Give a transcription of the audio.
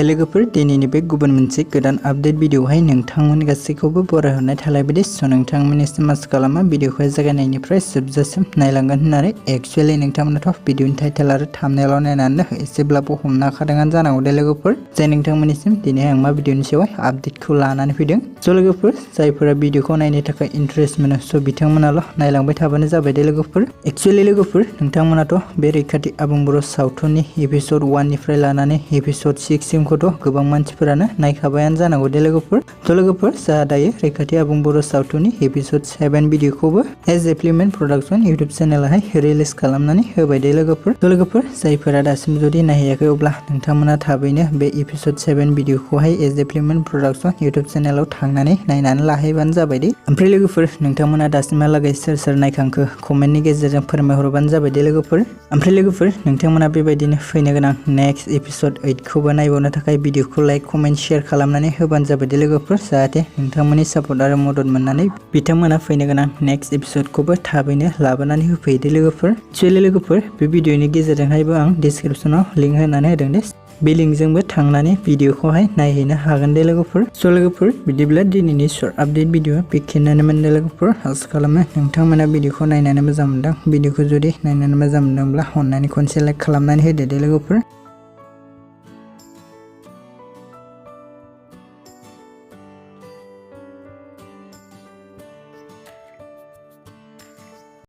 लोगोफोर दिनैनि बे गुबुन मोनसे गोदान आपडेट भिडिअहाय नोंथांमोन गासैखौबो बरायहरनाय थालाय बायदि नोंथांमोननिसिम आसा खालामो भिडिअखौ जागायनायनिफ्राय जोबजासिम नायलांगोन होननानै एक्चुअली नोंथांमोनाथ' भिडिअनि टाइटेल आरो थाम्बनेइलाव नायनानै एसेब्लाबो हमना खादोंआनो जानांगौ दे लोगोफोर जाय नोंथांमोननिसिम दिनै आं मा भिडिअनि सायावहाय आपडेटखौ लानानै फैदों स' लोगोफोर जायफोरा भिडिअखौ नायनो थाखाय इन्टारेस्ट मोनो स' बिथांमोनाल' नायलांबाय थाबानो जाबाय दे लोगोफोर एक्चुअली लोगोफोर नोंथांमोनाथ' बे रैखाथि आबुं बर' सावथुननि एपिसड 1 निफ्राय लानानै एपिसड 6 सिमखौथ' गोबां मानसिफोरानो नायखाबायानो जानांगौ दे लोगोफोर थ' लोगोफोर जा दायो रैखाथि आबुं बर' सावथुननि एपिसड 7 भिडिअखौबो एज ए फिल्म प्रडाक्शन इउट्युब चेनेलावहाय रिलिज खालामनानै होबाय दे लोगोफोर थ' लोगोफोर जायफोरा दासिम जुदि नायहैयाखै अब्ला नोंथांमोना थाबैनो बे एपिसड 7 भिडिअखौहाय एज ए फिल्म प्रडाक्शन इउट्युब चेनेलाव थांनानै नायनानै लाहैबानो जाबाय दे ओमफ्राय लोगोफोर नोंथांमोना दासिमहालागै सोर सोर नायखांखो कमेन्टनि गेजेरजों फोरमायहरबानो जाबाय दे लोगोफोर ओमफ्राय लोगोफोर नोंथांमोना बेबायदिनो फैनो गोनां नेक्स्ट एपिसड 8 खौबो नायबावनो थाखाय भिडिअखौ लाइक कमेन्ट शेयार खालामनानै होबानो जाबाय दे लोगोफोर जाहाथे नोंथांमोननि सापर्ट आरो मदद मोननानै बिथांमोना फैनो गोनां नेक्स्ट एपिसडखौबो थाबैनो लाबोनानै होफैयो दे लोगोफोर एक्चुअली लोगोफोर बे भिडिअनि गेजेरजोंहायबो आं डिसक्रिप्शनाव लिंक होनानै होदों दे बे लिंकजोंबो थांनानै भिडिअखौहाय नायहैनो हागोन दे लोगोफोर स' लोगोफोर बिदिब्ला दिनैनि सर्ट आपडेट भिडिअ बेखिनियानोमोन दे लोगोफोर आसा खालामो नोंथांमोना भिडिअखौ नायनानै मोजां मोनदों भिडिअखौ जुदि नायनानै मोजां मोनदोंब्ला अननानै खनसे लाइक खालामनानै होदो दे लोगोफोर